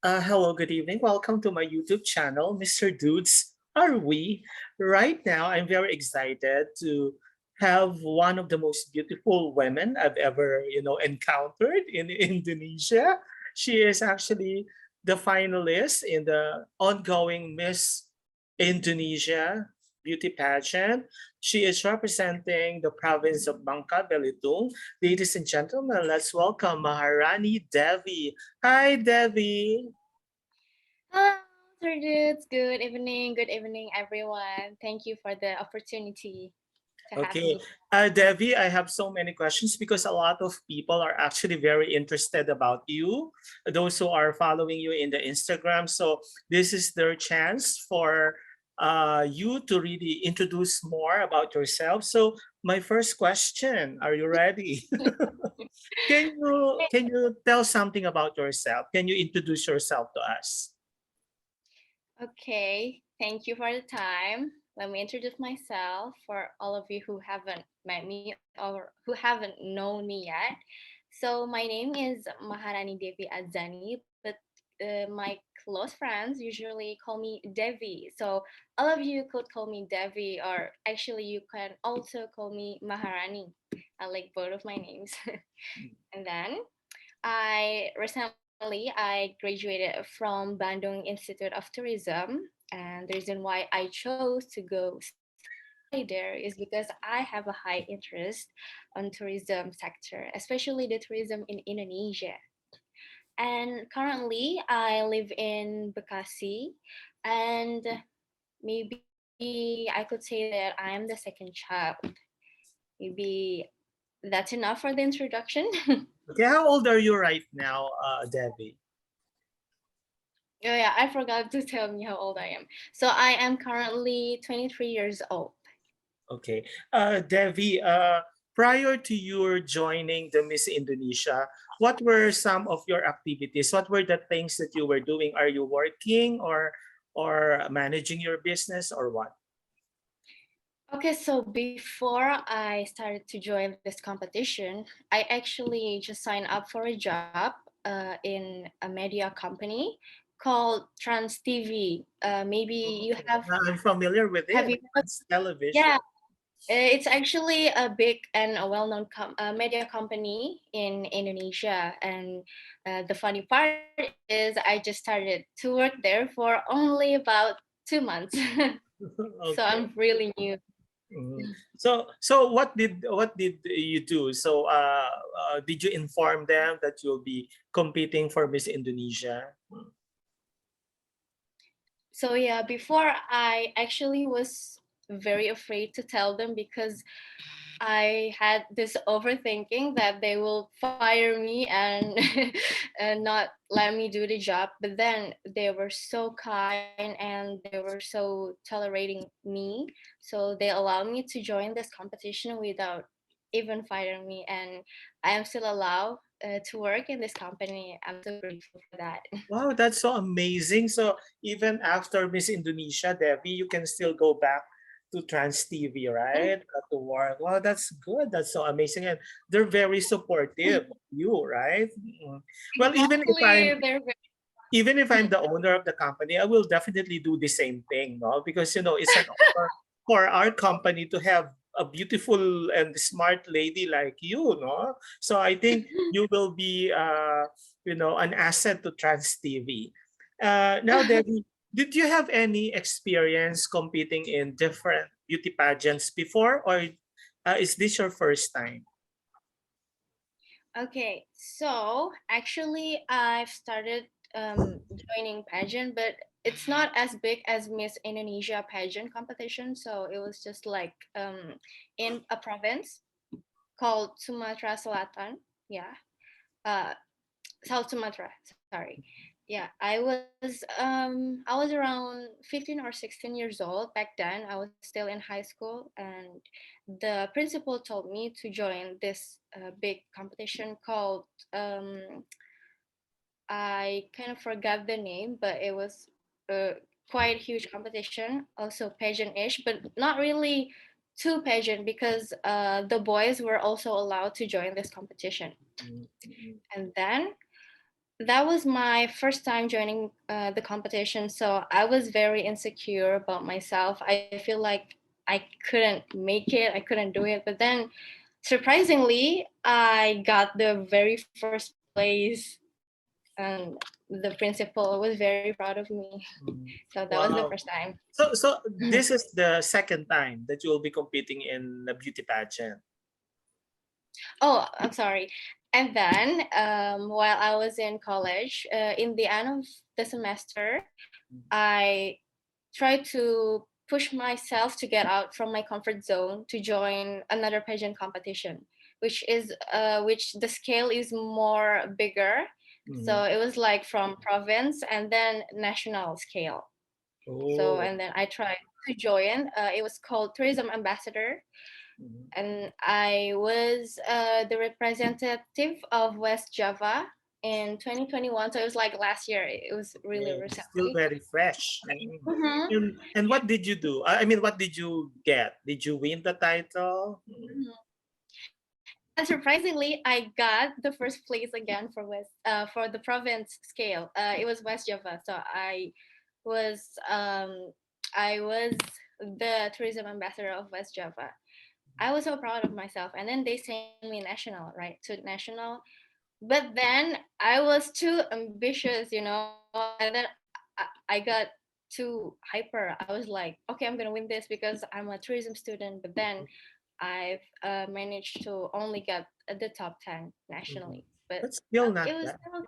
Hello, good evening. Welcome to my YouTube channel, Mr. Dudes Are We? Right now, I'm very excited to have one of the most beautiful women I've ever, encountered in Indonesia. She is actually the finalist in the ongoing Miss Indonesia beauty pageant. She is representing the province of Bangka, Belitung. Ladies and gentlemen, let's welcome Maharani Devi. Hi, Devi. Hello, Sir. Good evening, everyone. Thank you for the opportunity to have Okay. me. Devi, I have so many questions because a lot of people are actually very interested about you, those who are following you in the Instagram. So this is their chance for you to really introduce more about yourself. So my first question, are you ready? Can you tell something about yourself? Can you introduce yourself to us? Okay, thank you for the time. Let me introduce myself for all of you who haven't met me or who haven't known me yet. So my name is Maharani Devi Adzani, but my close friends usually call me Devi. So all of you could call me Devi, or actually you can also call me Maharani. I like both of my names. And then I graduated from Bandung Institute of Tourism, and the reason why I chose to go study there is because I have a high interest on tourism sector, especially the tourism in Indonesia. And currently, I live in Bekasi, and maybe I could say that I am the second child. Maybe that's enough for the introduction. Okay, how old are you right now, Devi? Oh yeah, I forgot to tell me how old I am. So I am currently 23 years old. Okay. Devi, prior to your joining the Miss Indonesia, what were some of your activities? What were the things that you were doing? Are you working or managing your business or what? Okay, so before I started to join this competition, I actually just signed up for a job in a media company called Trans TV. Maybe you Okay. I'm familiar with have it. you It's television. yeah. It's actually a big and a well-known media company in Indonesia, and the funny part is I just started to work there for only about 2 months, so I'm Okay. really new. Mhm. So what did you do? So did you inform them that you'll be competing for Miss Indonesia? So yeah, before I actually was very afraid to tell them because I had this overthinking that they will fire me and and not let me do the job. But then they were so kind and they were so tolerating me. So they allowed me to join this competition without even firing me. And I am still allowed to work in this company. I'm so grateful for that. Wow, that's so amazing. So even after Miss Indonesia, Devi, you can still go back to Trans TV, right? To work. Wow, that's good. That's so amazing. And they're very supportive of you, right? Mm. Well, even if Exactly. I'm They're even if I'm very. the owner of the company, I will definitely do the same thing, no? Because it's an honor for our company to have a beautiful and smart lady like you, no? So I think you will be, an asset to Trans TV. Now, Debbie, did you have any experience competing in different beauty pageants before, or is this your first time? Okay, so actually, I've started joining pageant, but it's not as big as Miss Indonesia pageant competition. So it was just like in a province called Sumatra Selatan. Yeah, uh, South Sumatra. Sorry. Yeah, I was around 15 or 16 years old back then. I was still in high school, and the principal told me to join this big competition called I kind of forgot the name, but it was a quite huge competition, also pageant-ish, but not really too pageant because the boys were also allowed to join this competition. Mm, mm, And then that was my first time joining the competition, so I was very insecure about myself. I feel like I couldn't make it, I couldn't do it, but then surprisingly I got the very first place, and the principal was very proud of me. Mm. So that was the first Wow. time. So this is the second time that you will be competing in a beauty pageant. Oh, I'm sorry. And then, while I was in college, in the end of the semester, I tried to push myself to get out from my comfort zone to join another pageant competition, which the scale is more bigger. Mhm. So it was like from province and then national scale. So Oh. and then I tried to join. It was called Tourism Ambassador, Mhm. and I was the representative of West Java in 2021. So it was like last year. It was really Yeah, still recently. very fresh. Mm. Mhm. And what did you do? I mean, what did you get? Did you win the title? Mm. Mhm. And surprisingly, I got the first place again for the province scale. It was West Java, so was um, I was the tourism ambassador of West Java. I was so proud of myself, and then they sent me national, right, to national. But then I was too ambitious, and then I got too hyper. I was like, okay, I'm gonna win this because I'm a tourism student. But then I've managed to only get the top 10 Mhm. nationally. But That's still it not was bad. still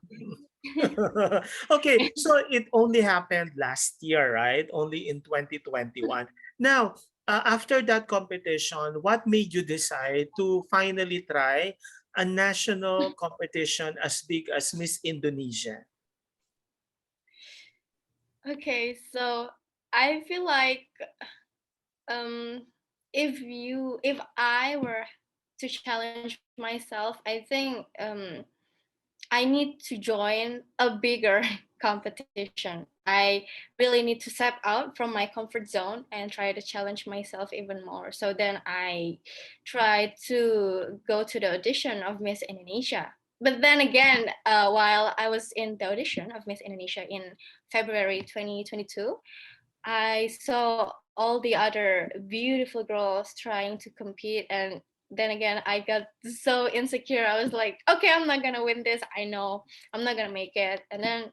Okay, so it only happened last year, right? Only in 2021. Now, after that competition, what made you decide to finally try a national competition as big as Miss Indonesia? okay. So I feel like um, if I were to challenge myself, I think I need to join a bigger competition. I really need to step out from my comfort zone and try to challenge myself even more. So then I tried to go to the audition of Miss Indonesia. But then again, while I was in the audition of Miss Indonesia in February 2022, I saw all the other beautiful girls trying to compete, and then again I got so insecure. I was like, okay, I'm not gonna win this. I know I'm not gonna make it. And then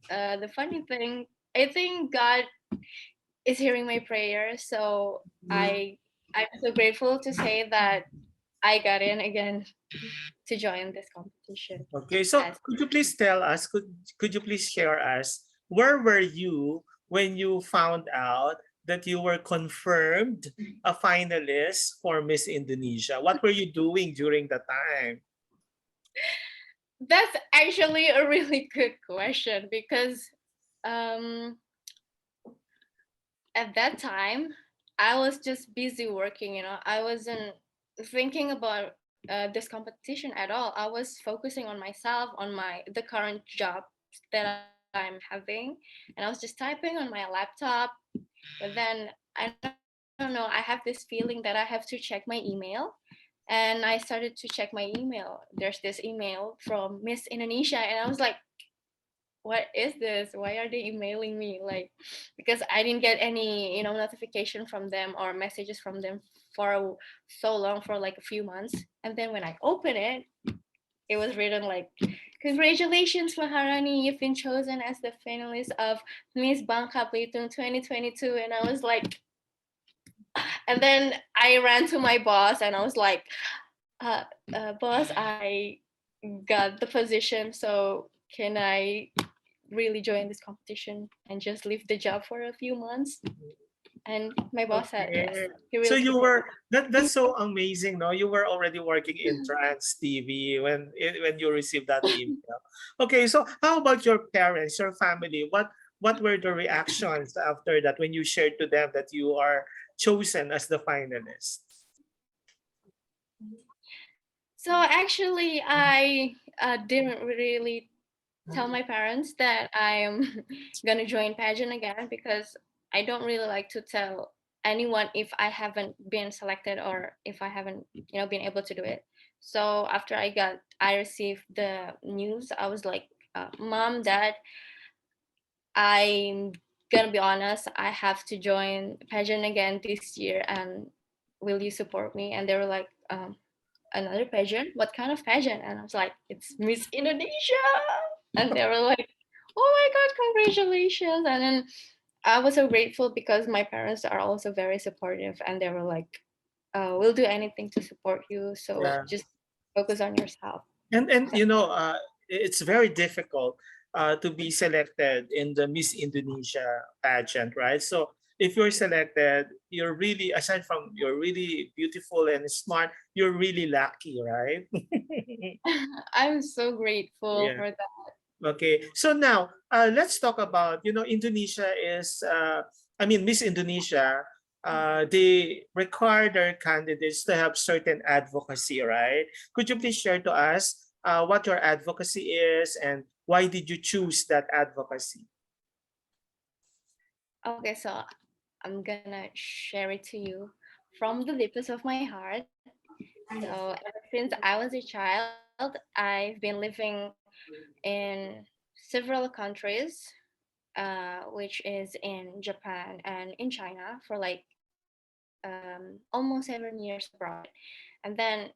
the funny thing, I think God is hearing my prayers. So I'm so grateful to say that I got in again to join this competition. Okay, so As could you please tell us, could you please share us, where were you when you found out that you were confirmed a finalist for Miss Indonesia? What were you doing during the time? that's actually a really good question because um at that time I was just busy working. I wasn't thinking about this competition at all. I was focusing on myself, on my the current job that I'm having, and I was just typing on my laptop. But then I don't know, I have this feeling that I have to check my email, and I started to check my email. There's this email from Miss Indonesia, and I was like, what is this? Why are they emailing me? Like, because I didn't get any, notification from them or messages from them for so long, for like a few months. And then when I open it, it was written like, "Congratulations, Maharani, you've been chosen as the finalist of Miss Bangka Belitung 2022." And I was like, and then I ran to my boss and I was like, uh, boss, I got the position, so can I really join this competition and just leave the job for a few months? And my boss said yes. Okay. He So really you were supported that's so amazing, no? You were already working in Trans TV when you received that me. email. Okay, so how about your parents, your family? What were the reactions after that when you shared to them that you are chosen as the finalist? So actually, I didn't really tell my parents that I'm gonna join pageant again because I don't really like to tell anyone if I haven't been selected or if I haven't, been able to do it. So after I received the news, I was like, Mom, Dad, I'm gonna be honest, I have to join pageant again this year, and will you support me? And they were like, another pageant? What kind of pageant? And I was like, it's Miss Indonesia. And they were like, oh my God, congratulations. And then I was so grateful because my parents are also very supportive, and they were like, we'll do anything to support you. So Yeah. just focus on yourself. And So, it's very difficult to be selected in the Miss Indonesia pageant, right? So if you're selected, you're really, aside from you're really beautiful and smart, you're really lucky, right? I'm so grateful Yeah. for that. Okay. So now, let's talk about, Indonesia is, I mean, Miss Indonesia, they require their candidates to have certain advocacy, right? Could you please share to us what your advocacy is and why did you choose that advocacy? Okay, so I'm gonna share it to you from the deepest of my heart. So ever since I was a child, I've been living in several countries, which is in Japan and in China for like almost 7 years abroad. And then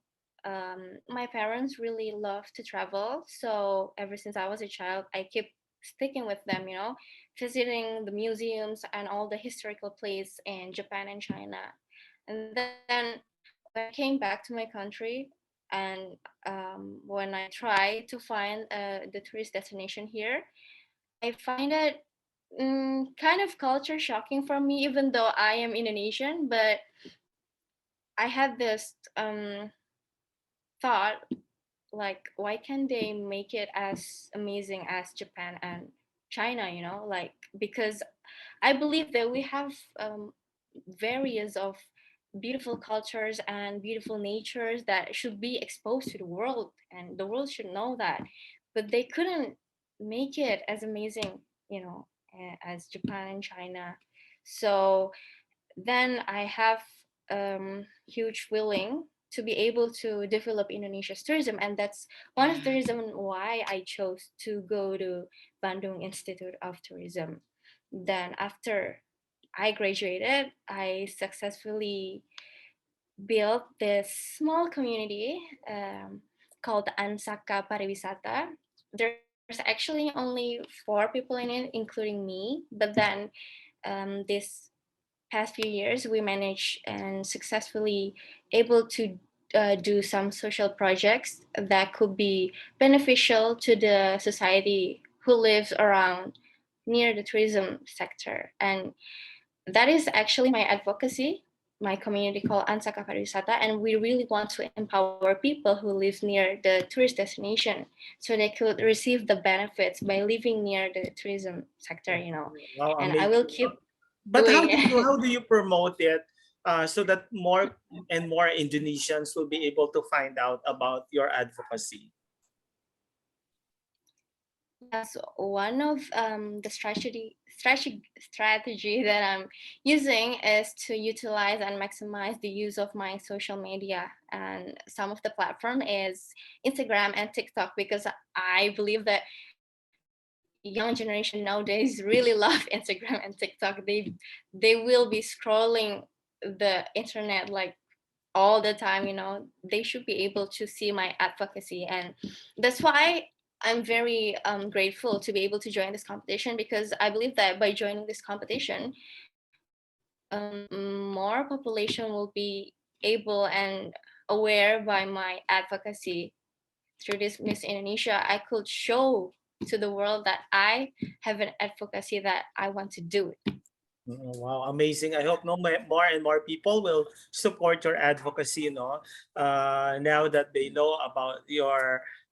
my parents really love to travel. So ever since I was a child, I keep sticking with them, visiting the museums and all the historical places in Japan and China. And then when I came back to my country, and when I try to find the tourist destination here, I find it kind of culture shocking for me, even though I am Indonesian. But I had this thought, like, why can't they make it as amazing as Japan and China? Like, because I believe that we have various of beautiful cultures and beautiful natures that should be exposed to the world, and the world should know that. But they couldn't make it as amazing, as Japan and China. So then I have huge willing to be able to develop Indonesia's tourism, and that's one of the reasons why I chose to go to Bandung Institute of Tourism. Then after I graduated, I successfully built this small community called Ansaka Pariwisata. There's actually only 4 people in it, including me. But then this past few years, we managed and successfully able to do some social projects that could be beneficial to the society who lives around near the tourism sector. And that is actually my advocacy, my community called Ansaka Pariwisata, and we really want to empower people who live near the tourist destination so they could receive the benefits by living near the tourism sector. Wow, And I will amazing. keep But doing how it. do you promote it so that more and more Indonesians will be able to find out about your advocacy? Yes, one of the strategy that I'm using is to utilize and maximize the use of my social media, and some of the platform is Instagram and TikTok, because I believe that young generation nowadays really love Instagram and TikTok. They will be scrolling the internet like all the time. They should be able to see my advocacy, and that's why I'm very grateful to be able to join this competition, because I believe that by joining this competition, more population will be able and aware by my advocacy. Through this Miss Indonesia, I could show to the world that I have an advocacy that I want to do it. Oh, wow, amazing. I hope more and more people will support your advocacy, now that they know about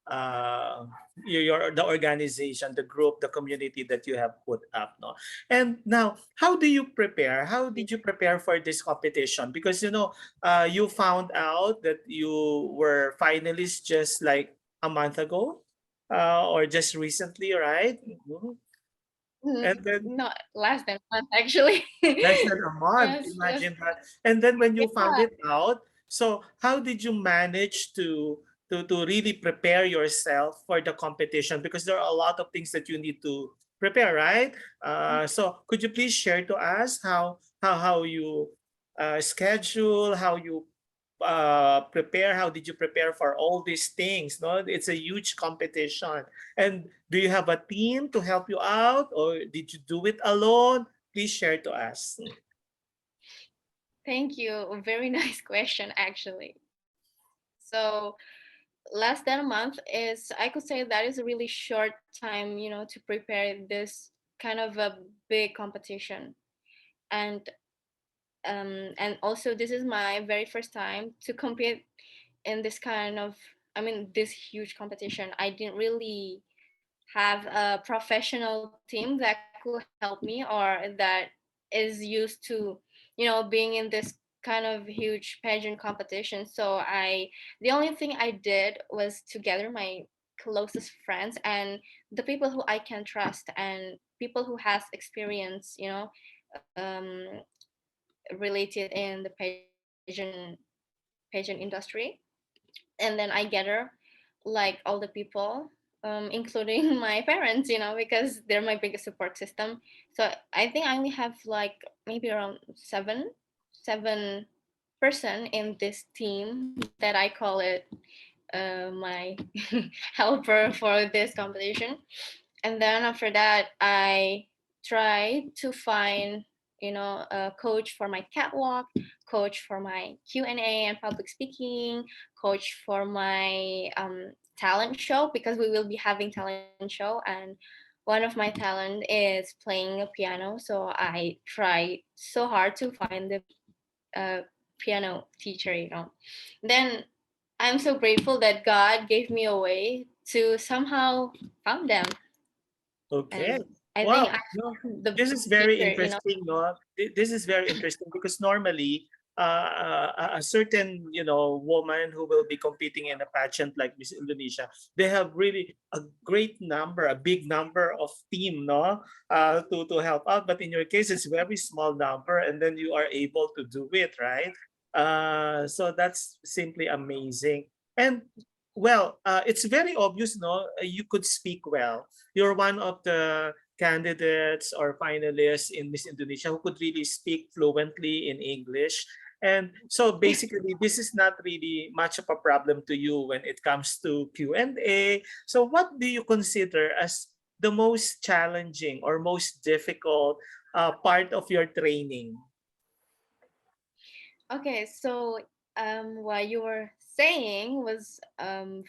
uh, the organization, the group, the community that you have put up, no? And now, how do you prepare? How did you prepare for this competition? Because, you found out that you were finalists just like a month ago, or just recently, right? Mhm. And then Not less than a month, actually. less than a month, Yes, yes. imagine that. And then when you found Yeah. it out, so how did you manage to to really prepare yourself for the competition, because there are a lot of things that you need to prepare, right? So could you please share to us how you schedule, how you prepare, how did you prepare for all these things? No, it's a huge competition. And do you have a team to help you out, or did you do it alone? Please share to us. Thank you. A very nice question, actually. So, less than a month is, I could say that is a really short time, to prepare this kind of a big competition. And also this is my very first time to compete in this kind of, I mean, this huge competition. I didn't really have a professional team that could help me, or that is used to, being in this kind of huge pageant competition. So the only thing I did was to gather my closest friends and the people who I can trust and people who has experience, um, related in the pageant industry. And then I gather like all the people, including my parents, because they're my biggest support system. So I think I only have like maybe around seven person in this team that I call it my helper for this competition. And then after that, I try to find, a coach for my catwalk, coach for my Q&A and public speaking, coach for my talent show, because we will be having talent show, and one of my talent is playing a piano. So I try so hard to find the piano teacher. Then I'm so grateful that God gave me a way to somehow found them. Okay. And I think Wow. I No, found the this best is very teacher. interesting. No, this is very interesting because normally, a certain woman who will be competing in a pageant like Miss Indonesia, they have really a great number, a big number of team, no, to help out. But in your case, it's very small number, and then you are able to do it, right? So that's simply amazing. And well, it's very obvious, no, you could speak well. You're one of the candidates or finalists in Miss Indonesia who could really speak fluently in English. And so basically, this is not really much of a problem to you when it comes to Q&A. So what do you consider as the most challenging or most difficult part of your training? Okay, so what you were saying was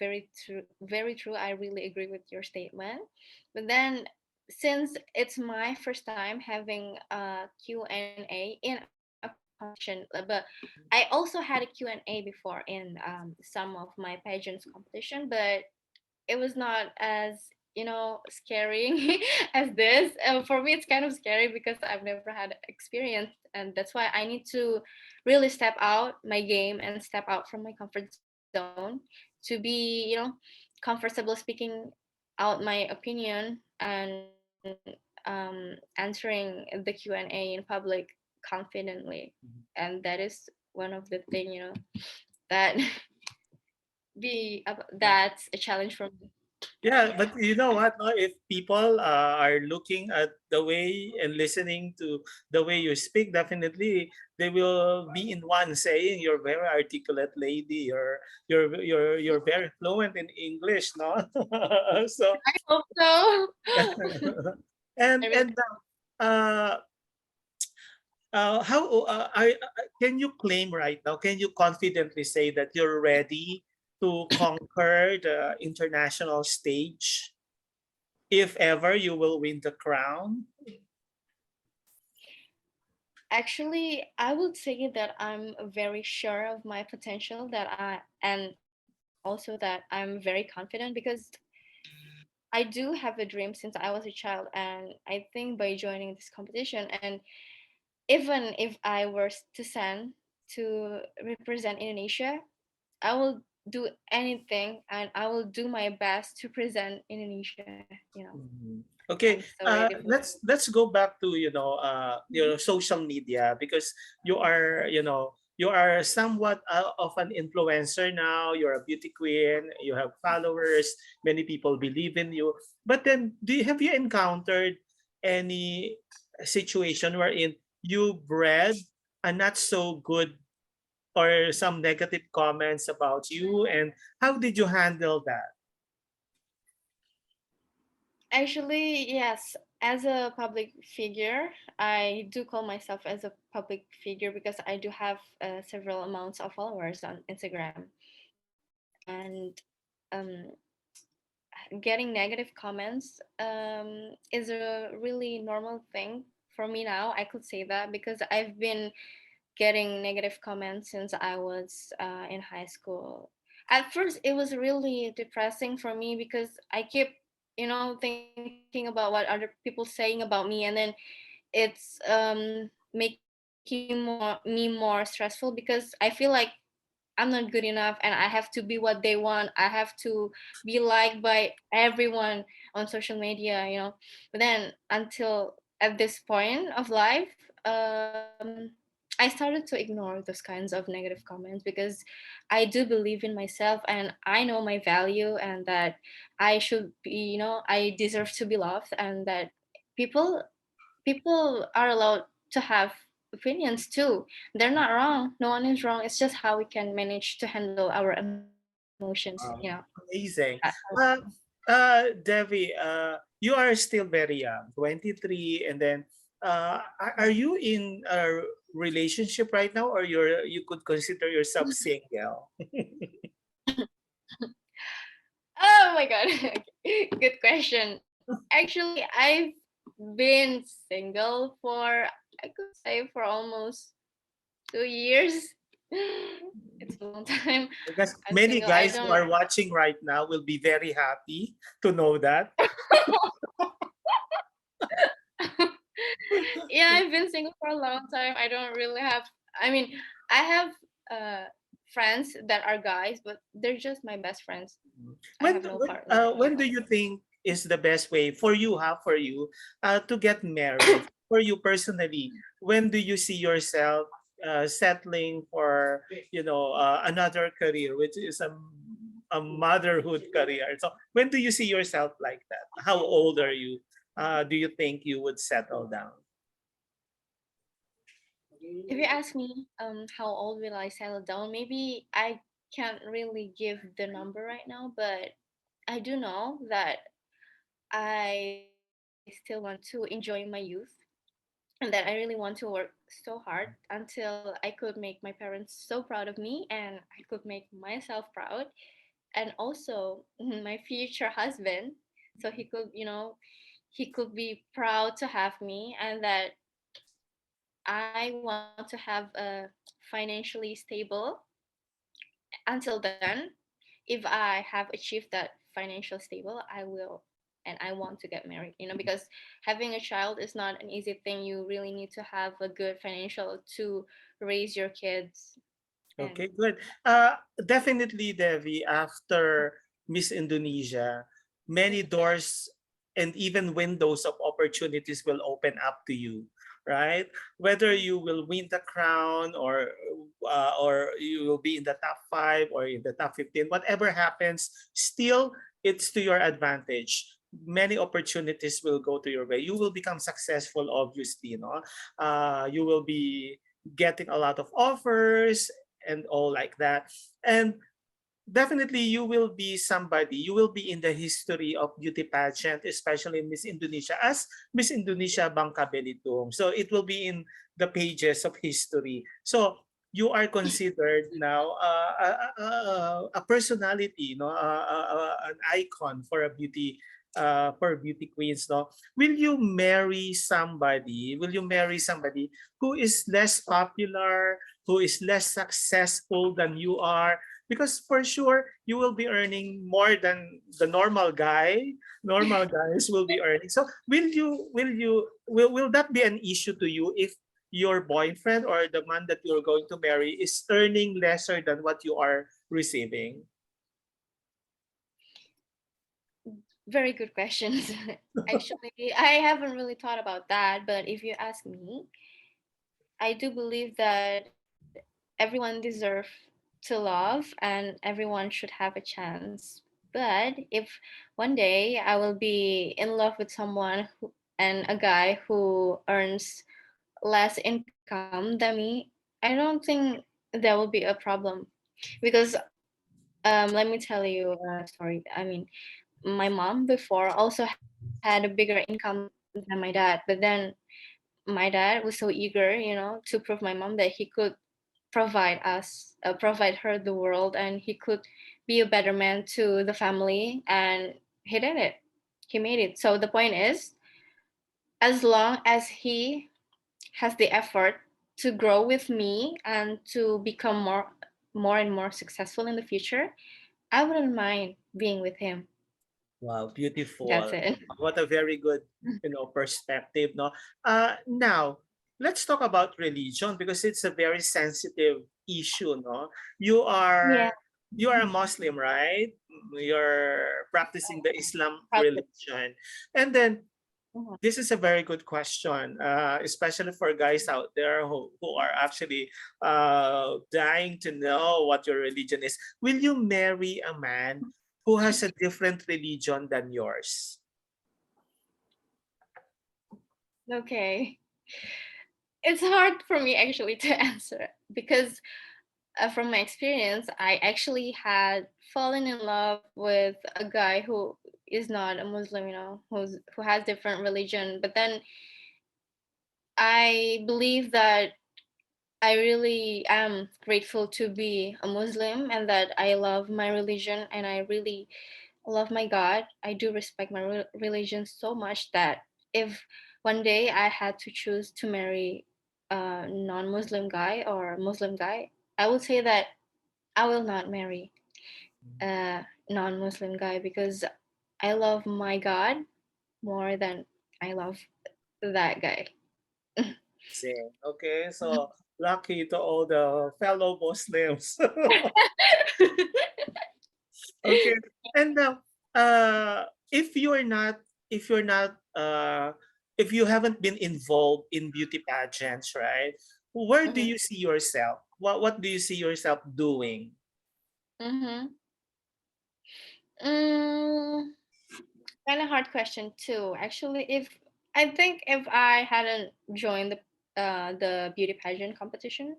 very true. Very true. I really agree with your statement. But then, since it's my first time having a Q&A in a competition, but I also had a Q&A before in some of my pageants competition, but it was not as scary as this. For me, it's kind of scary because I've never had experience, and that's why I need to really step out my game and step out from my comfort zone to be comfortable speaking out my opinion and answering the Q&A in public confidently. And that is one of the thing that that's a challenge for me. Yeah, but you know what? No? If people are looking at the way and listening to the way you speak, definitely they will be in one saying you're very articulate lady. You're very fluent in English, no? So I hope so. and I really and uh, how can you claim right now? Can you confidently say that you're ready to conquer the international stage if ever you will win the crown? actually I would say that I'm very sure of my potential that I and also that I'm very confident because I do have a dream since I was a child, and I think by joining this competition, and even if I were to send to represent Indonesia, I will do anything and I will do my best to present Indonesia. Mhm. I'm Okay, so ready for that. let's go back to social media, because you are you are somewhat of an influencer now. You're a beauty queen. You have followers. Many people believe in you. But then, have you encountered any situation wherein you bred a not so good or some negative comments about you, and how did you handle that? Actually, yes. As a public figure, I do call myself as a public figure because I do have several amounts of followers on Instagram, and um, getting negative comments is a really normal thing for me now. I could say that because I've been getting negative comments since I was in high school. At first, it was really depressing for me because I keep, thinking about what other people saying about me, and then it's making me more stressful because I feel like I'm not good enough and I have to be what they want. I have to be liked by everyone on social media. But then until at this point of life, I started to ignore those kinds of negative comments because I do believe in myself and I know my value and that I should be, I deserve to be loved and that people people are allowed to have opinions too. They're not wrong. No one is wrong. It's just how we can manage to handle our emotions. Amazing. That's Uh, Devi, you are still very young, 23, and then are you in a relationship right now, or you could consider yourself single? Oh my god. Okay. Good question. Actually, I've been single for, I could say, for almost 2 years. It's a long time. Because I'm many single. I guys who don't. are watching right now will be very happy to know that. Yeah, I've been single for a long time. I don't really have. I mean, I have uh friends that are guys, but they're just my best friends. I When have no when partner. when do you think is the best way for you, for you, to get married? For you personally, when do you see yourself settling for another career, which is a motherhood career? So when do you see yourself like that? How old are you? Do you think you would settle down? If you ask me, how old will I settle down? Maybe I can't really give the number right now, but I do know that I still want to enjoy my youth and that I really want to work so hard until I could make my parents so proud of me and I could make myself proud and also my future husband so he could be proud to have me and that I want to have a financially stable until then. If I have achieved that financial stable, I will and I want to get married, because having a child is not an easy thing. You really need to have a good financial to raise your kids. And Okay, good. Definitely, Devi, after Miss Indonesia, many doors and even windows of opportunities will open up to you, right? Whether you will win the crown or you will be in the top 5 or in the top 15, whatever happens, still it's to your advantage. Many opportunities will go to your way. You will become successful, obviously, no? You will be getting a lot of offers and all like that. And definitely you will be somebody, you will be in the history of beauty pageant, especially Miss Indonesia as Miss Indonesia Bangka Belitung. So it will be in the pages of history. So you are considered now a personality, no, an icon for beauty queens. No, will you marry somebody? Will you marry somebody who is less popular, who is less successful than you are? Because for sure you will be earning more than the normal guys will be earning. So will that be an issue to you if your boyfriend or the man that you're going to marry is earning lesser than what you are receiving? very good questions. Actually, I haven't really thought about that, but if you ask me, I do believe that everyone deserves to love and everyone should have a chance. But if one day I will be in love with someone and a guy who earns less income than me, I don't think there will be a problem because let me tell you a story. I mean, my mom before also had a bigger income than my dad, but then my dad was so eager, to prove my mom that he could provide her the world, and he could be a better man to the family, and he did it. He made it. So the point is, as long as he has the effort to grow with me and to become more and more successful in the future, I wouldn't mind being with him. Wow, That's beautiful. it. What a very good, perspective, no? Now, let's talk about religion because it's a very sensitive issue, no? You Yeah. are you are a Muslim, right? You're practicing the Islam Probably. religion. And then Mhm. this is a very good question, especially for guys out there who are actually dying to know what your religion is. Will you marry a man who has a different religion than yours? Okay. It's hard for me actually to answer because from my experience, I actually had fallen in love with a guy who is not a Muslim, who has different religion. But then I believe that I really am grateful to be a Muslim, and that I love my religion and I really love my God. I do respect my religion so much that if one day I had to choose to marry a non-Muslim guy or a Muslim guy, I would say that I will not marry a non-Muslim guy because I love my God more than I love that guy. Same. Okay, so lucky to all the fellow Muslims. Okay, and now, if you're not, if you're not, if you haven't been involved in beauty pageants, right? Where do Mhm. you see yourself? What do you see yourself doing? Mhm. Mm, Kind of hard question too. Actually, if I think if I hadn't joined the beauty pageant competition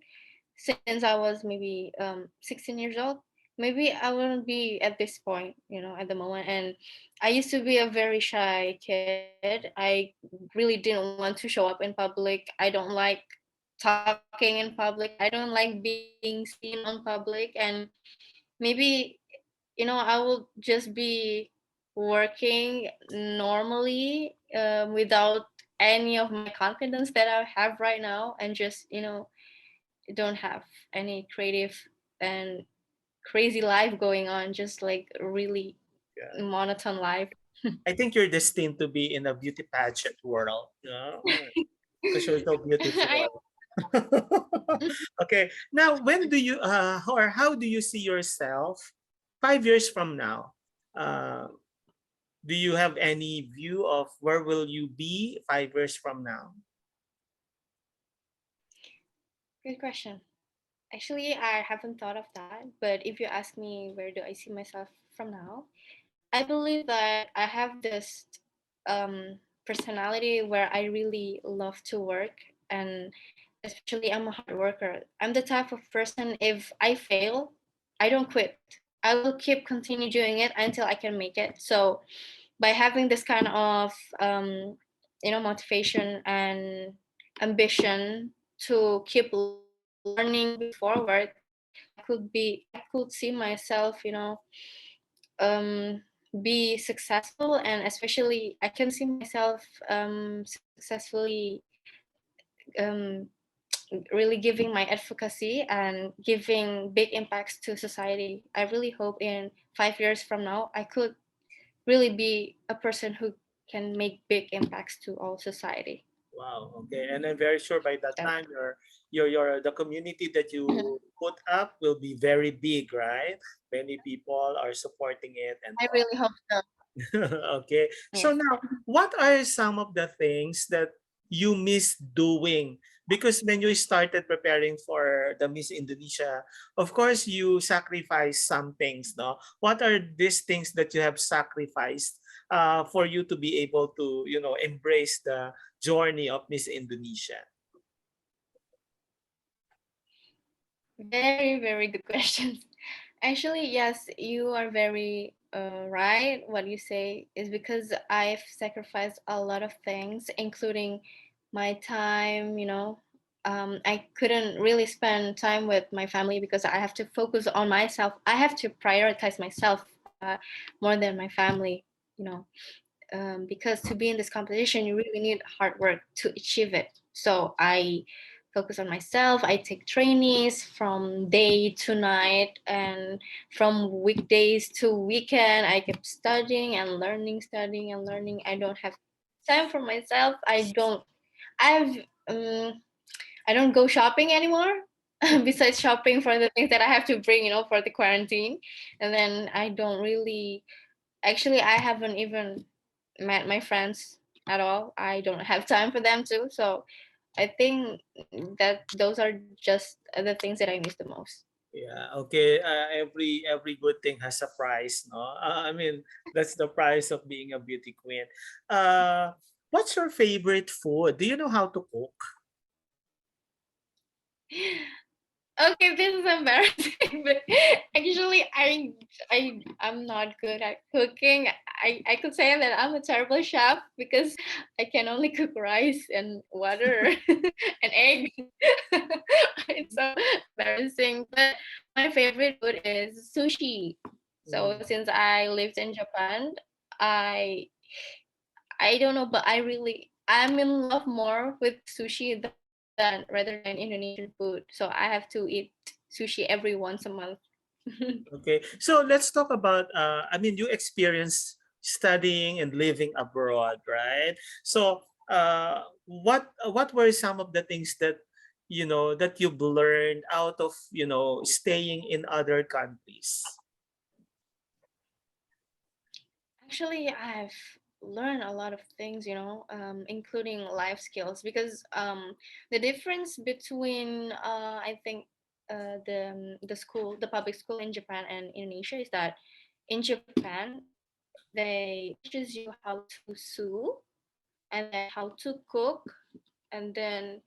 since I was maybe 16 years old, maybe I wouldn't be at this point, at the moment. And I used to be a very shy kid. I really didn't want to show up in public. I don't like talking in public. I don't like being seen on public. And maybe I will just be working normally without any of my confidence that I have right now, and just don't have any creative and crazy life going on, just like really Yeah. monotone life. I think you're destined to be in a beauty pageant world, because you're so I beautiful. Okay, now when do you or how do you see yourself 5 years from now? Uh, do you have any view of where will you be 5 years from now? Good question. Actually, I haven't thought of that, but if you ask me where do I see myself from now, I believe that I have this personality where I really love to work, and especially I'm a hard worker. I'm the type of person, if I fail, I don't quit. I will keep continue doing it until I can make it. So by having this kind of motivation and ambition to keep learning, moving forward, I could see myself, um, be successful, and especially I can see myself successfully um, really giving my advocacy and giving big impacts to society. I really hope in 5 years from now I could really be a person who can make big impacts to all society. Wow. Okay, and I'm very sure by that That's time your the community that you put up will be very big, right? Many people are supporting it and I all. really hope so. Okay. So Yes. now, what are some of the things that you miss doing? Because when you started preparing for the Miss Indonesia, of course you sacrifice some things, no? What are these things that you have sacrificed for you to be able to, embrace the journey of Miss Indonesia? Very, very good questions. Actually, yes, you are very right. What you say is because I've sacrificed a lot of things, including my time, I couldn't really spend time with my family because I have to focus on myself. I have to prioritize myself more than my family, you know. Because to be in this competition, you really need hard work to achieve it. So I focus on myself. I take trainees from day to night, and from weekdays to weekend. I keep studying and learning, studying and learning. I don't have time for myself. I've um, I don't go shopping anymore. Besides shopping for the things that I have to bring, for the quarantine, and then I don't really. Actually, I haven't even met my friends at all. I don't have time for them too. So I think that those are just the things that I miss the most. Yeah, okay. Every good thing has a price, no? I mean, that's the price of being a beauty queen. Uh, what's your favorite food? Do you know how to cook? Okay, this is embarrassing, but actually, I'm not good at cooking. I could say that I'm a terrible chef because I can only cook rice and water and egg. It's so embarrassing. But my favorite food is sushi. So Mm, since I lived in Japan, I I don't know, but I'm in love more with sushi than rather than Indonesian food. So I have to eat sushi every once a month. okay, so let's talk about. I mean, you experience studying and living abroad, right? So, what were some of the things that that you've learned out of staying in other countries? Actually, I've learned a lot of things, including life skills, because the difference between I think the public school in Japan and Indonesia is that in Japan they teaches you how to sew and then how to cook and then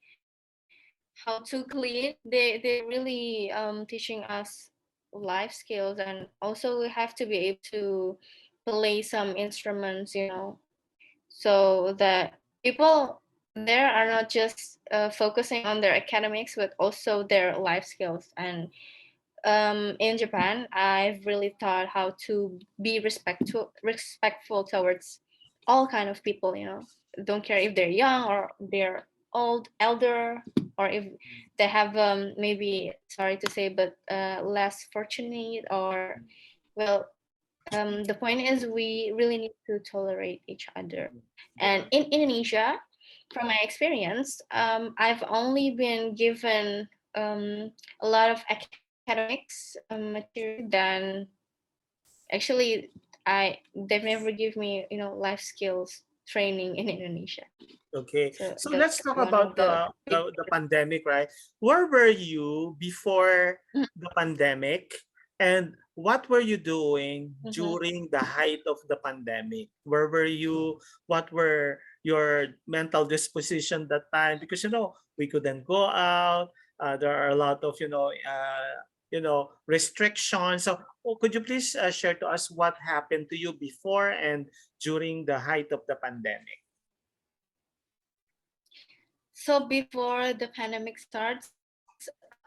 how to clean. They really teaching us life skills, and also we have to be able to play some instruments, so that people there are not just focusing on their academics but also their life skills. And in Japan, I've really thought how to be respectful towards all kind of people. Don't care if they're young or they're elder, or if they have maybe, sorry to say, but less fortunate, or well, the point is we really need to tolerate each other. And Yeah. in Indonesia, from my experience, I've only been given a lot of academics material than actually they've never give me life skills training in Indonesia. Okay, So so that's let's talk one about of the big the pandemic, right? Where were you before the pandemic, and what were you doing Mhm. during the height of the pandemic? Where were you? What were your mental disposition that time? Because we couldn't go out. There are a lot of restrictions. So, could you please share to us what happened to you before and during the height of the pandemic? So before the pandemic starts,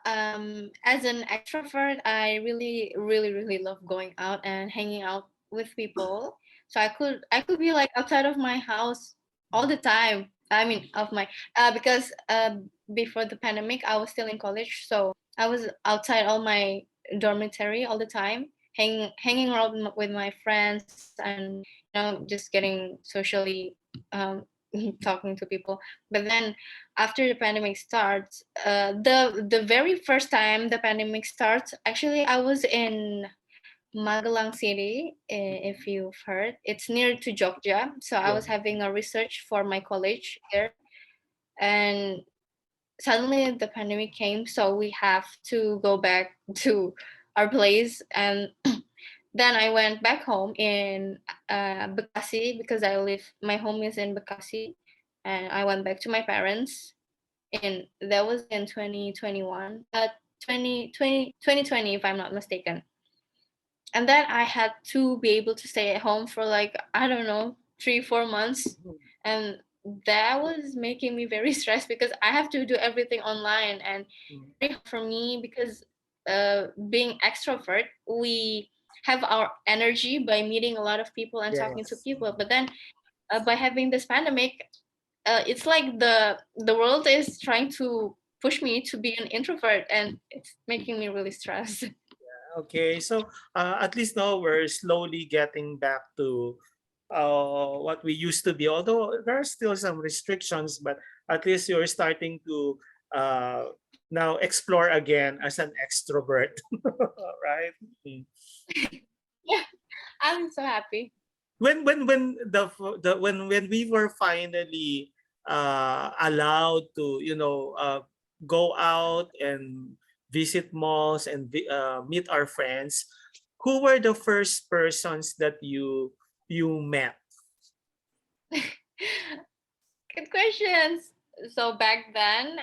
as an extrovert, I really love going out and hanging out with people. So I could be like outside of my house all the time. I mean, of my because before the pandemic, I was still in college, so I was outside all my dormitory all the time, hanging around with my friends, and just getting socially um, talking to people. But then after the pandemic starts, the very first time the pandemic starts, actually I was in Magelang City, if you've heard. It's near to Jogja. So I Yeah. was having a research for my college here. And suddenly the pandemic came, so we have to go back to our place. And then I went back home in Bekasi, because my home is in Bekasi, and I went back to my parents. And that was in 2021, 2020, if I'm not mistaken. And then I had to be able to stay at home for like, I don't know, 3 4 months. And that was making me very stressed, because I have to do everything online, and Mm. very hard for me, because being extrovert, we have our energy by meeting a lot of people and talking to Yes. people. But then by having this pandemic, it's like the world is trying to push me to be an introvert, and it's making me really stressed. Okay, so at least now we're slowly getting back to what we used to be. Although there are still some restrictions, but at least you're starting to uh, now explore again as an extrovert, right? Mm. Yeah, I'm so happy. When when we were finally allowed to go out and visit malls and meet our friends, who were the first persons that you met? Good questions. So back then,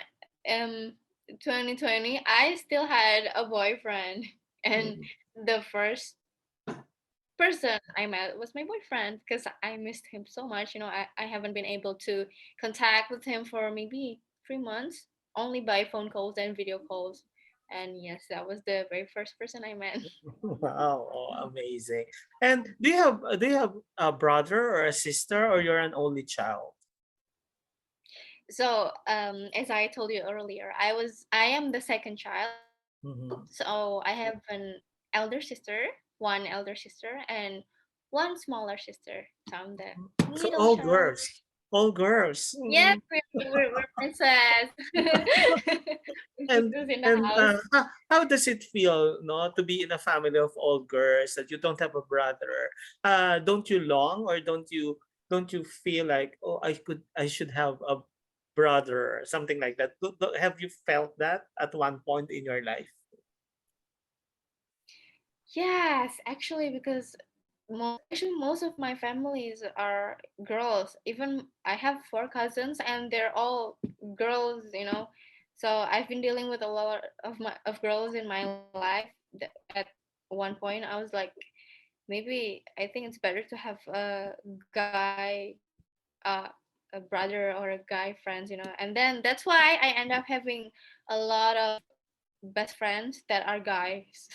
um, 2020, I still had a boyfriend, and Mm. the first person I met was my boyfriend, because I missed him so much. I haven't been able to contact with him for maybe 3 months, only by phone calls and video calls. And yes, that was the very first person I met. Wow, oh, amazing. And do you have a brother or a sister, or you're an only child? So, as I told you earlier, I am the second child. Mhm. So I have an elder sister, one elder sister, and one smaller sister. So I'm the So middle all child. girls, all girls. Yes, Mm. we're princess. And Princess in the and house. how does it feel, no, to be in a family of all girls that you don't have a brother? Don't you long, or don't you feel like, oh, I should have a brother, or something like that? Have you felt that at one point in your life? Yes, actually, because most of my families are girls. Even I have 4 cousins, and they're all girls. So I've been dealing with a lot of girls in my life. At one point, I was like, maybe I think it's better to have uh, a brother or a guy friends. And then that's why I end up having a lot of best friends that are guys.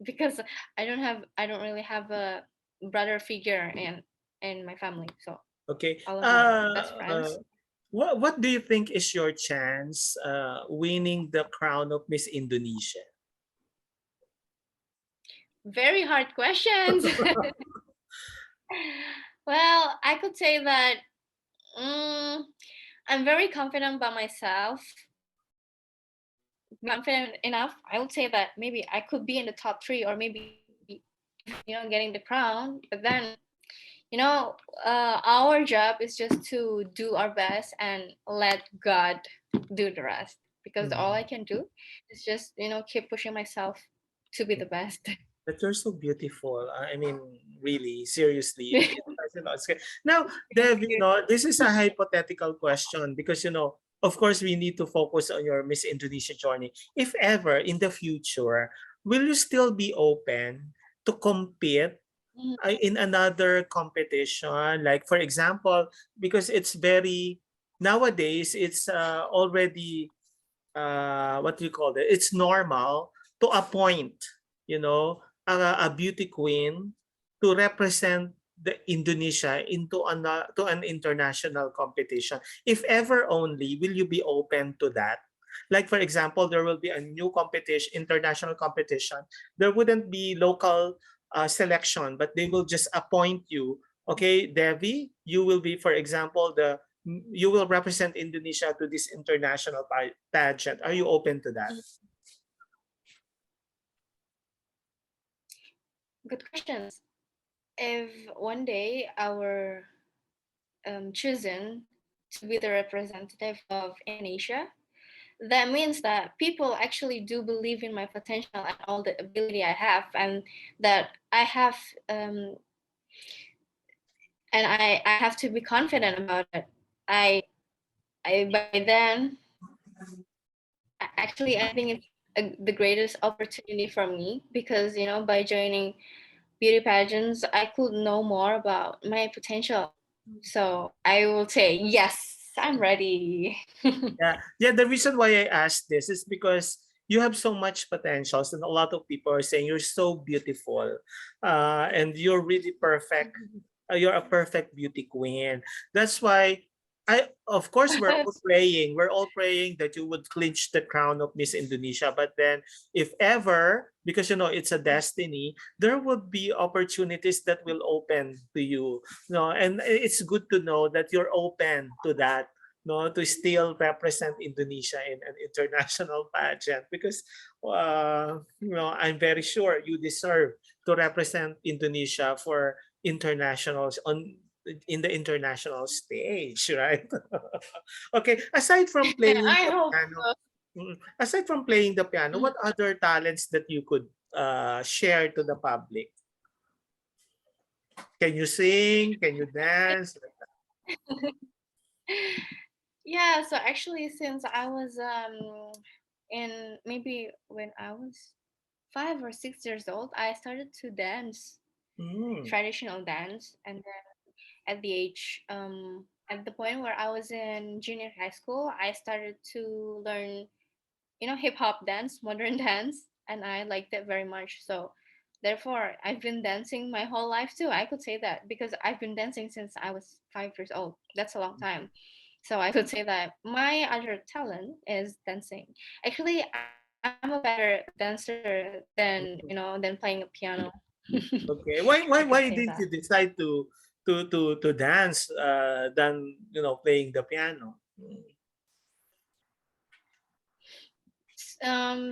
Because I don't really have a brother figure in my family. So Okay. all of my best friends. What do you think is your chance winning the crown of Miss Indonesia? Very hard questions. Well, I could say that mm, I'm very confident about myself. Confident enough, I would say that maybe I could be in the top three, or maybe getting the crown. But then, our job is just to do our best and let God do the rest. Because all I Mhm. can do is just keep pushing myself to be the best. But you're so beautiful. I mean, really, seriously. It's good. Now, Thank Dev, you. this is a hypothetical question because, of course, we need to focus on your Miss Indonesia journey. If ever in the future, will you still be open to compete Mhm. in another competition? Like, for example, because it's very, nowadays, it's already what do you call it? It's normal to appoint, a beauty queen to represent the Indonesia into to an international competition. If ever only, will you be open to that? Like for example, there will be a new competition, international competition. There wouldn't be local selection, but they will just appoint you. Okay, Devi, you will be, for example, you will represent Indonesia to this international pageant. Are you open to that? Good questions. If one day our chosen to be the representative of Indonesia. That means that people actually do believe in my potential and all the ability I have, and that I have, and I have to be confident about it. I I by then actually I think it's the greatest opportunity for me, because by joining beauty pageants I could know more about my potential. So I will say yes, I'm ready. Yeah, yeah. The reason why I asked this is because you have so much potentials, and a lot of people are saying you're so beautiful, and you're really perfect. You're a perfect beauty queen. That's why of course, we're all praying that you would clinch the crown of Miss Indonesia. But then, if ever, because it's a destiny, there would be opportunities that will open to you. No, and it's good to know that you're open to that. No, to still represent Indonesia in an international pageant, because I'm very sure you deserve to represent Indonesia for internationals in the international stage, right? Okay, aside from playing I the hope piano, so. aside from playing the piano, Mhm. what other talents that you could share to the public? Can you sing? Can you dance? Yeah, so actually since I was in maybe when I was 5 or 6 years old, I started to dance Mm. traditional dance. And then at the point where I was in junior high school, I started to learn hip hop dance, modern dance, and I liked it very much. So therefore I've been dancing my whole life too. I could say that because I've been dancing since I was 5 years old. That's a long time. So I could say that my other talent is dancing. Actually, I'm a better dancer than playing a piano. Okay. I could say Why that. didn't you decide to dance than playing the piano?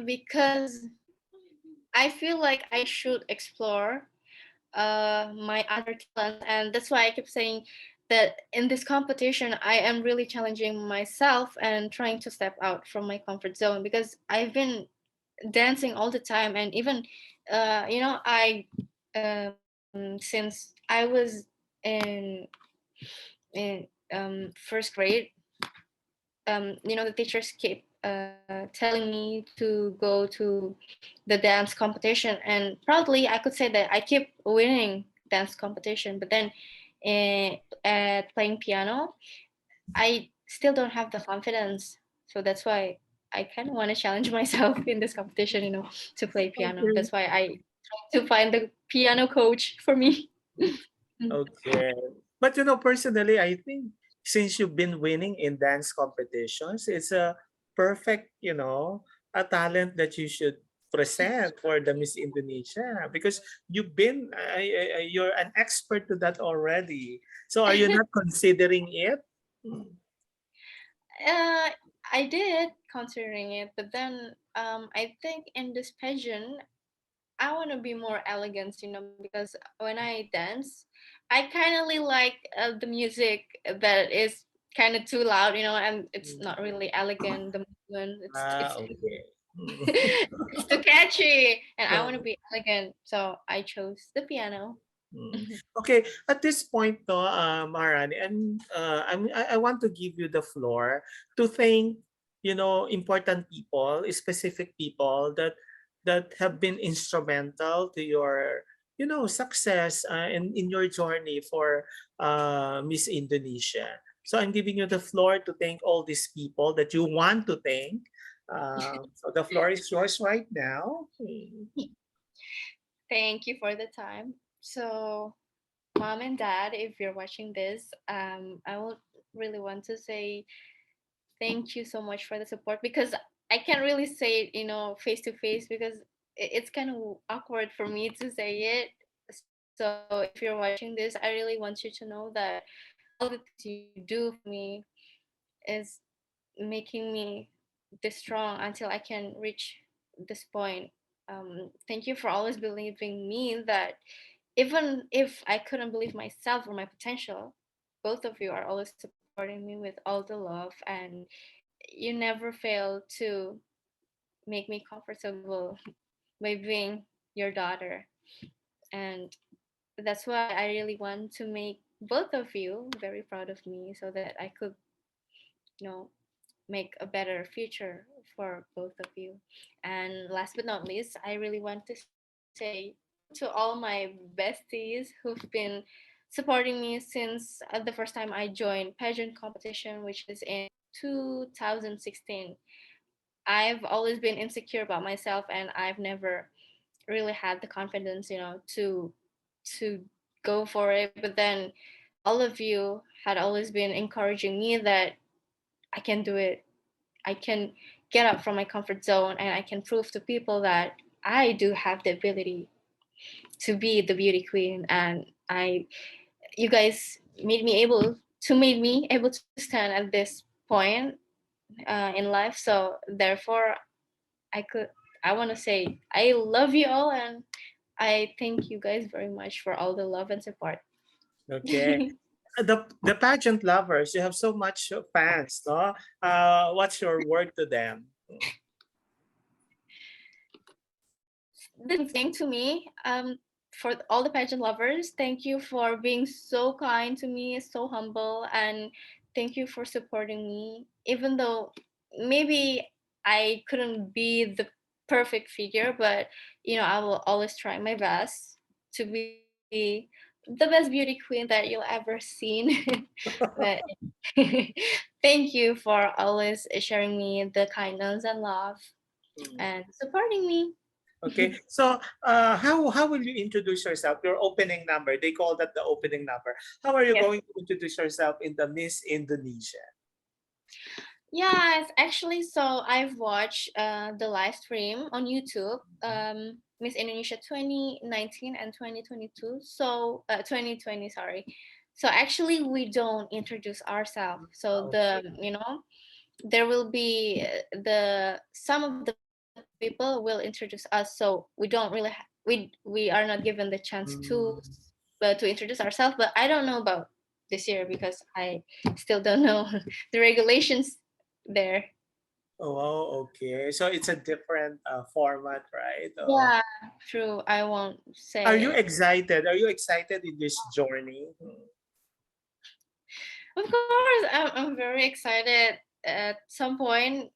Because I feel like I should explore my other talents, and that's why I keep saying that in this competition I am really challenging myself and trying to step out from my comfort zone, because I've been dancing all the time. And even I since I was in first grade, the teachers keep telling me to go to the dance competition, and proudly I could say that I keep winning dance competition. But then at playing piano, I still don't have the confidence. So that's why I kind of want to challenge myself in this competition, to play piano. Okay. That's why I try to find the piano coach for me. Okay. But personally, I think since you've been winning in dance competitions, it's a perfect, a talent that you should present for the Miss Indonesia, because you're an expert to that already. So are you not considering it? Mm. uh, I did considering it, but then I think in this pageant I want to be more elegant, because when I dance, I kind of like the music that is kind of too loud, and it's not really elegant. The movement, Ah, okay. Mm. it's too catchy, and I want to be elegant, so I chose the piano. Mm. Okay, at this point, no, Maharani, I want to give you the floor to thank, important people, specific people that have been instrumental to your, success in your journey for Miss Indonesia. So I'm giving you the floor to thank all these people that you want to thank. So the floor is yours right now. Thank you for the time. So, mom and dad, if you're watching this, I would really want to say thank you so much for the support, because I can't really say it, face to face, because it's kind of awkward for me to say it. So if you're watching this, I really want you to know that all the things you do for me is making me this strong until I can reach this point. Thank you for always believing me that even if I couldn't believe myself or my potential, both of you are always supporting me. supporting me with all the love, and you never fail to make me comfortable by being your daughter. And that's why I really want to make both of you very proud of me so that I could, you know, make a better future for both of you. And last but not least, I really want to say thank you to all my besties who've been supporting me since the first time I joined pageant competition, which is in 2016. I've always been insecure about myself, and I've never really had the confidence, to go for it. But then all of you had always been encouraging me that I can do it. I can get out from my comfort zone, and I can prove to people that I do have the ability to be the beauty queen. And you guys made me able to stand at this point in life. So therefore, I could I want to say I love you all, and I thank you guys very much for all the love and support. Okay. The pageant lovers, you have so much fans, no? What's your word to them? The same thing to me. For all the pageant lovers, thank you for being so kind to me, so humble, and thank you for supporting me. Even though maybe I couldn't be the perfect figure, but I will always try my best to be the best beauty queen that you'll ever seen. But thank you for always sharing me the kindness and love Mm. and supporting me. Okay, so how will you introduce yourself? Your opening number, they call that the opening number. How are you Yes. going to introduce yourself in the Miss Indonesia? Yes, actually, so I've watched the live stream on YouTube, Miss Indonesia 2019 and 2022. So 2020, sorry. So actually, we don't introduce ourselves. So Okay. there will be the some of the people will introduce us. So we don't really we are not given the chance Mm. to introduce ourselves. But I don't know about this year because I still don't know the regulations there. Oh, okay. So it's a different format, right? Yeah, true. I won't Are you say. excited? Are you excited in this journey? Of course, I'm very excited. At some point,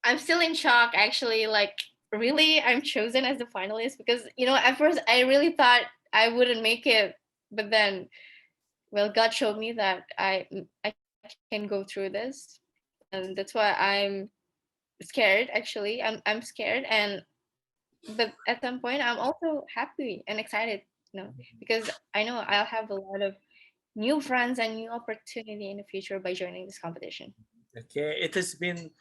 I'm still in shock. Actually, like really, I'm chosen as the finalist because at first I really thought I wouldn't make it, but then well, God showed me that I can go through this, and that's why I'm scared. Actually, I'm scared, and but at some point I'm also happy and excited, because I know I'll have a lot of new friends and new opportunity in the future by joining this competition. Okay, it has been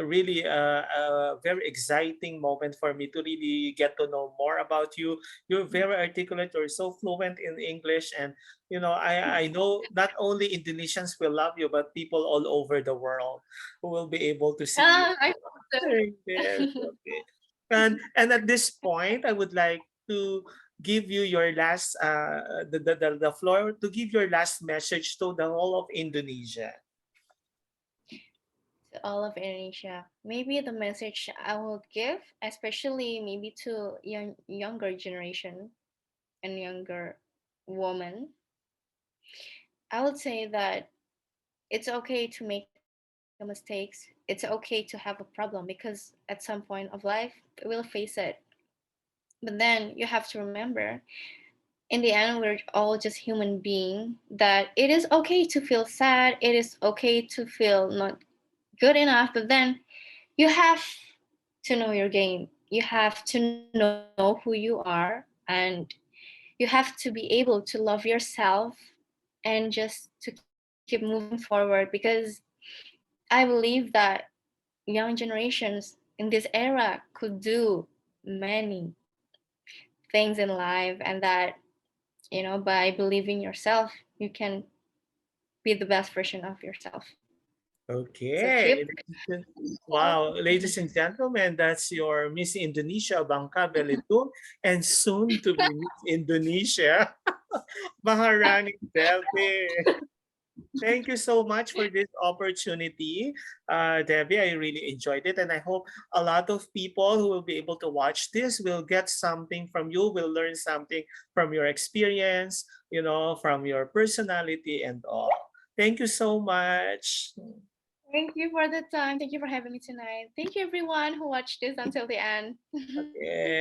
really a very exciting moment for me to really get to know more about you. You're very articulate. You're so fluent in English, and I know not only Indonesians will love you, but people all over the world who will be able to see you I hope doing this. so. Okay, and at this point, I would like to give you your last the floor to give your last message to the whole of Indonesia. To all of Indonesia, maybe the message I will give, especially maybe to younger generation and younger woman, I would say that it's okay to make a mistakes. It's okay to have a problem because at some point of life we'll face it. But then you have to remember, in the end, we're all just human being. That it is okay to feel sad. It is okay to feel not good enough. But then you have to know your game. You have to know who you are, and you have to be able to love yourself and just to keep moving forward, because I believe that young generations in this era could do many things in life, and that by believing yourself you can be the best version of yourself. So Okay. keep Wow, ladies and gentlemen, that's your Miss Indonesia Bangka Belitung and soon to be Miss Indonesia Maharani Devi. Thank you so much for this opportunity, Debbie. I really enjoyed it, and I hope a lot of people who will be able to watch this will get something from you, will learn something from your experience, from your personality and all. Thank you so much. Thank you for the time. Thank you for having me tonight. Thank you everyone who watched this until the end. Thank Okay.